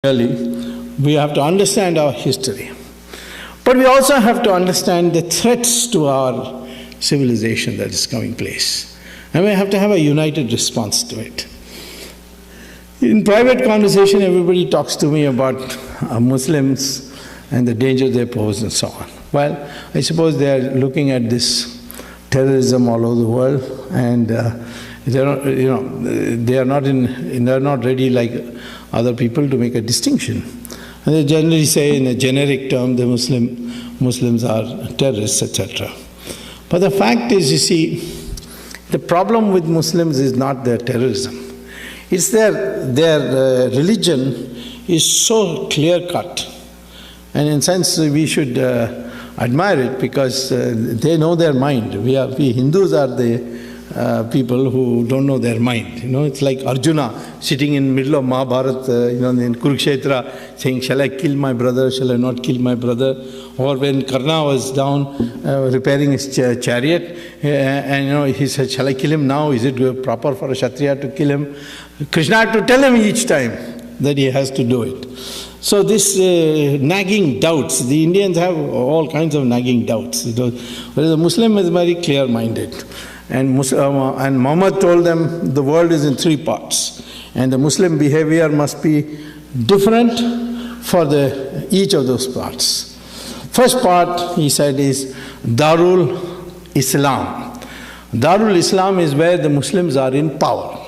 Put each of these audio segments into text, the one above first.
Really, we have to understand our history. But we also have to understand the threats to our civilization that is coming place. And we have to have a united response to it. In private conversation, everybody talks to me about Muslims and the danger they pose and so on. Well, I suppose they are looking at this terrorism all over the world, and they are not ready like other people to make a distinction. And they generally say in a generic term the Muslims are terrorists, etc. But the fact is, you see, the problem with Muslims is not their terrorism. It's their religion is so clear-cut. And in a sense, we should admire it because they know their mind. We Hindus are the people who don't know their mind. It's like Arjuna sitting in the middle of Mahabharata, in Kurukshetra, saying, "Shall I kill my brother? Shall I not kill my brother?" Or when Karna was down repairing his chariot, and he said, "Shall I kill him now? Is it proper for a Kshatriya to kill him?" Krishna had to tell him each time that he has to do it. So this nagging doubts, the Indians have all kinds of nagging doubts. Whereas the Muslim is very clear-minded. And Muhammad told them the world is in three parts. And the Muslim behavior must be different for each of those parts. First part, he said, is Darul Islam. Darul Islam is where the Muslims are in power.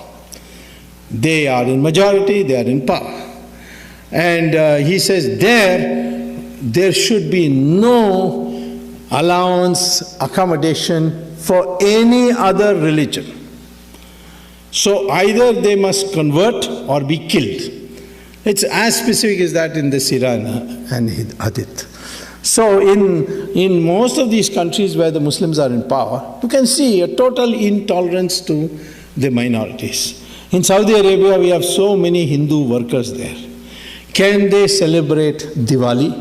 They are in majority, they are in power. And he says there should be no allowance, accommodation for any other religion. So either they must convert or be killed. It's as specific as that in the Sirah and Hadith. So in most of these countries where the Muslims are in power, you can see a total intolerance to the minorities. In Saudi Arabia, we have so many Hindu workers there. Can they celebrate Diwali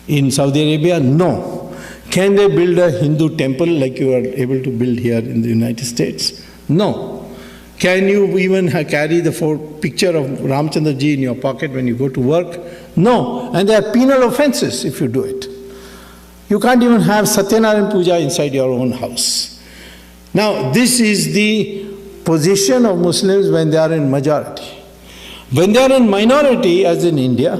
in Saudi Arabia? No. Can they build a Hindu temple like you are able to build here in the United States? No. Can you even carry the picture of Ramchandra ji in your pocket when you go to work? No. And there are penal offenses if you do it. You can't even have Satyanarayana Puja inside your own house. Now, this is the position of Muslims when they are in majority. When they are in minority, as in India,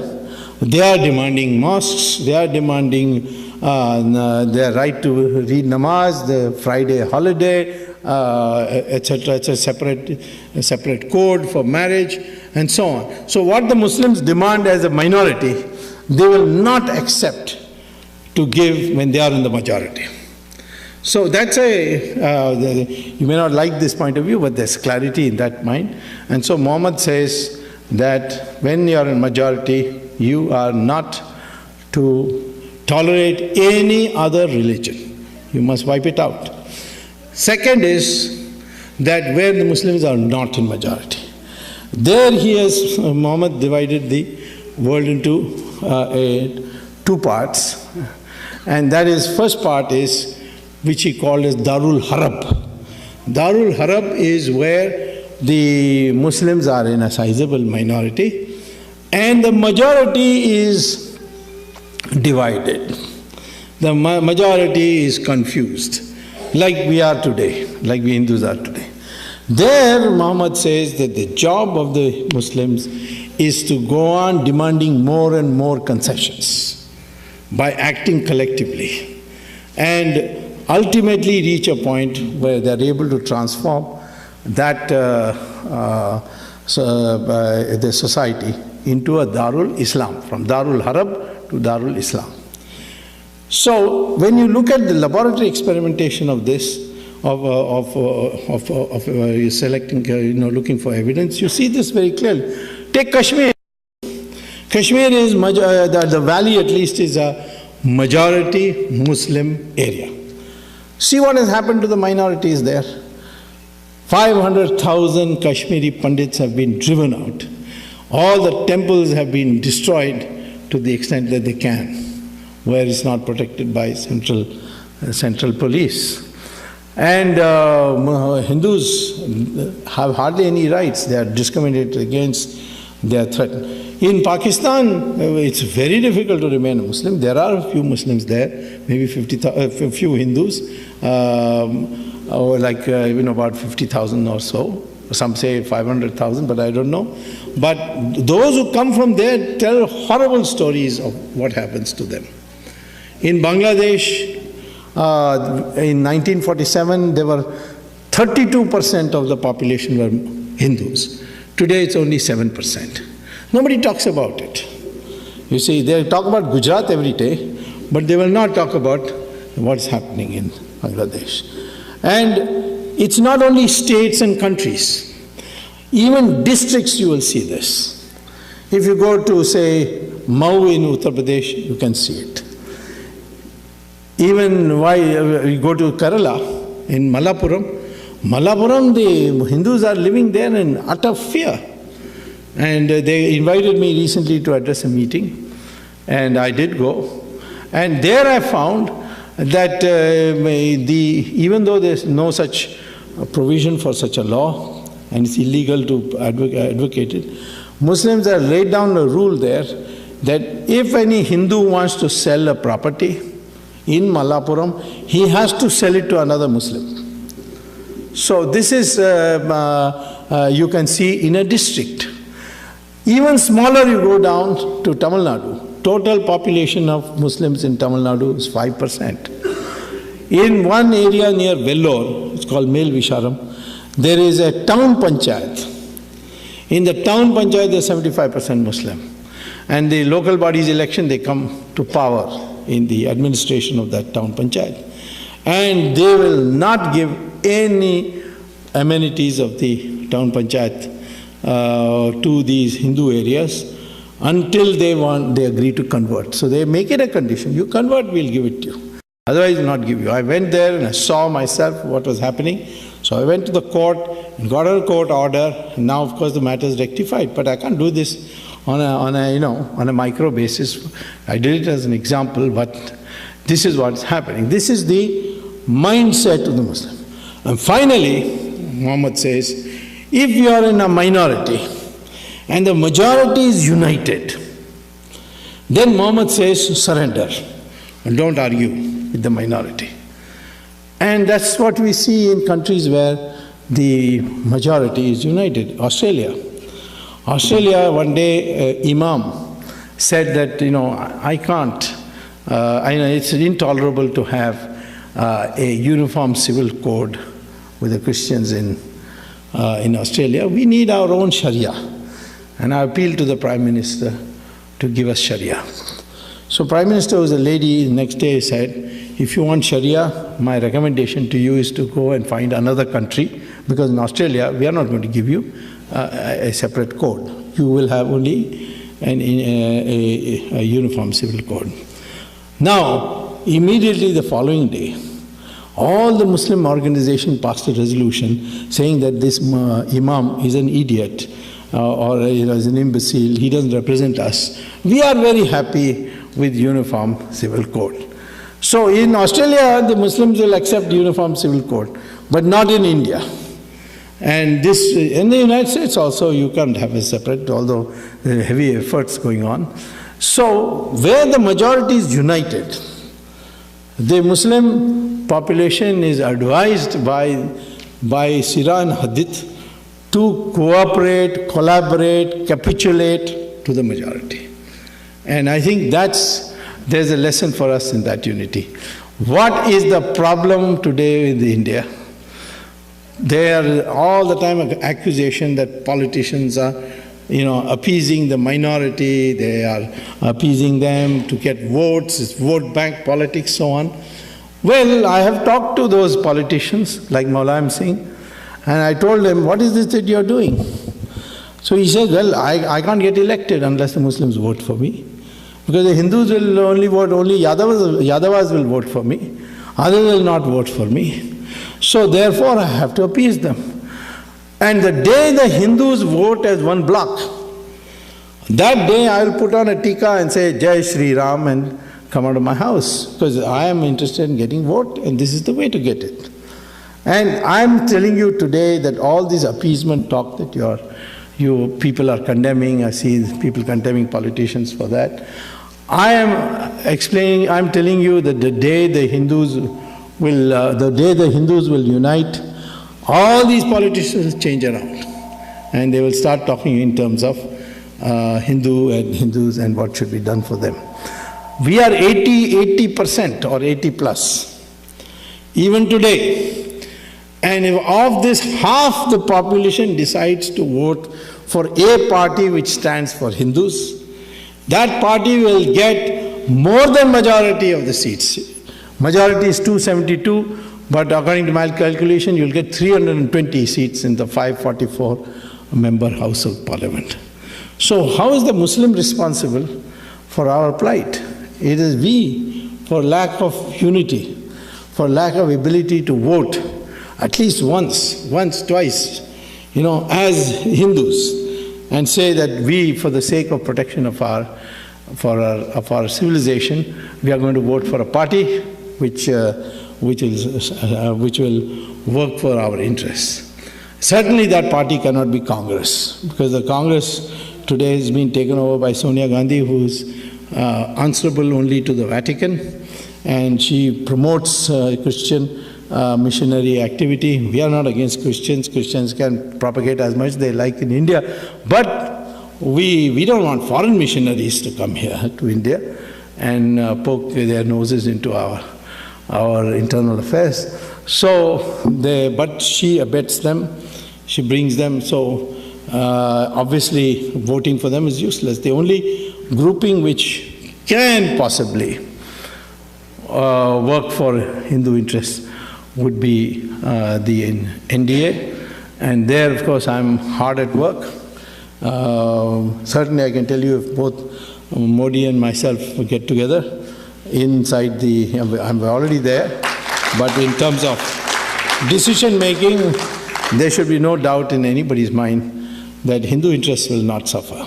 they are demanding mosques, they are demanding their right to read namaz, the Friday holiday, etc. It's a separate code for marriage, and so on. So what the Muslims demand as a minority, they will not accept to give when they are in the majority. So that's you may not like this point of view, but there's clarity in that mind. And so Muhammad says that when you are in majority, you are not to tolerate any other religion. You must wipe it out. Second is that where the Muslims are not in majority, there Muhammad divided the world into two parts. And that is, first part is, which he called as Darul Harab. Darul Harab is where the Muslims are in a sizable minority and the majority is divided. The majority is confused, like we are today, like we Hindus are today. There, Muhammad says that the job of the Muslims is to go on demanding more and more concessions by acting collectively and ultimately reach a point where they are able to transform that the society into a Darul Islam, from Darul Harab to Darul Islam. So when you look at the laboratory experimentation of this, selecting, looking for evidence, you see this very clearly. Take Kashmir. Kashmir is, the valley at least is a majority Muslim area. See what has happened to the minorities there. 500,000 Kashmiri Pandits have been driven out. All the temples have been destroyed to the extent that they can, where it's not protected by central police. And Hindus have hardly any rights. They are discriminated against, they are threatened. In Pakistan, it's very difficult to remain a Muslim. There are a few Muslims there, maybe a few Hindus, or like about 50,000 or so. Some say 500,000, but I don't know. But those who come from there tell horrible stories of what happens to them. In Bangladesh, in 1947, there were 32% of the population were Hindus. Today it's only 7%. Nobody talks about it. You see, they talk about Gujarat every day, but they will not talk about what's happening in Bangladesh. And it's not only states and countries. Even districts you will see this. If you go to, say, Mau in Uttar Pradesh, you can see it. Even you go to Kerala, in Malappuram, the Hindus are living there in utter fear. And they invited me recently to address a meeting, and I did go. And there I found that even though there's no such provision for such a law, and it's illegal to advocate it, Muslims have laid down a rule there that if any Hindu wants to sell a property in Malappuram, he has to sell it to another Muslim. So this is, you can see in a district. Even smaller you go down to Tamil Nadu. Total population of Muslims in Tamil Nadu is 5%. In one area near Vellore, it's called Mel Visharam, there is a town panchayat. In the town panchayat, there's 75% Muslim. And the local body's election, they come to power in the administration of that town panchayat. And they will not give any amenities of the town panchayat to these Hindu areas until they agree to convert. So they make it a condition. You convert, we'll give it to you. Otherwise, we'll not give you. I went there and I saw myself what was happening. So I went to the court and got a court order. And now, of course, the matter is rectified. But I can't do this on a micro basis. I did it as an example, but this is what's happening. This is the mindset of the Muslim. And finally, Muhammad says, if you are in a minority and the majority is united, then Muhammad says, surrender and don't argue with the minority. And that's what we see in countries where the majority is united. Australia, one day, Imam said that, I can't, it's intolerable to have a uniform civil code with the Christians in Australia. We need our own Sharia. And I appealed to the Prime Minister to give us Sharia. So Prime Minister was a lady, the next day said, if you want Sharia, my recommendation to you is to go and find another country, because in Australia, we are not going to give you a separate code. You will have only a uniform civil code. Now, immediately the following day, all the Muslim organizations passed a resolution saying that this Imam is an idiot or is an imbecile, he doesn't represent us. We are very happy with uniform civil code. So in Australia, the Muslims will accept uniform civil code, but not in India. And this, in the United States also, you can't have a separate, although there are heavy efforts going on. So where the majority is united, the Muslim population is advised by Sirah and Hadith to cooperate, collaborate, capitulate to the majority. And I think there's a lesson for us in that unity. What is the problem today in India? There are all the time an accusation that politicians are, appeasing the minority, they are appeasing them to get votes, it's vote bank politics, so on. Well, I have talked to those politicians like Mulayam Singh, and I told them, what is this that you're doing? So he said, well, I can't get elected unless the Muslims vote for me. Because the Hindus will only vote, only Yadavas will vote for me. Others will not vote for me. So therefore I have to appease them. And the day the Hindus vote as one block, that day I will put on a tika and say, Jai Shri Ram, and come out of my house. Because I am interested in getting vote, and this is the way to get it. And I am telling you today that all this appeasement talk that You people are condemning, I see people condemning politicians for that. I am telling you that the day the Hindus will unite, all these politicians will change around. And they will start talking in terms of Hindus and what should be done for them. We are 80% or 80 plus, even today. And if of this half the population decides to vote for a party which stands for Hindus, that party will get more than majority of the seats. Majority is 272, but according to my calculation, you'll get 320 seats in the 544-member House of Parliament. So how is the Muslim responsible for our plight? It is we, for lack of unity, for lack of ability to vote, at least once, twice, as Hindus, and say that we, for the sake of protection of our civilization, we are going to vote for a party which will work for our interests. Certainly that party cannot be Congress, because the Congress today has been taken over by Sonia Gandhi, who is answerable only to the Vatican, and she promotes Christian missionary activity. We are not against Christians. Christians can propagate as much they like in India, but we don't want foreign missionaries to come here to India and poke their noses into our internal affairs. But she abets them, she brings them, so obviously voting for them is useless. The only grouping which can possibly work for Hindu interests would be the NDA, and there of course I'm hard at work. Certainly I can tell you, if both Modi and myself get together inside I'm already there, but in terms of decision making, there should be no doubt in anybody's mind that Hindu interests will not suffer.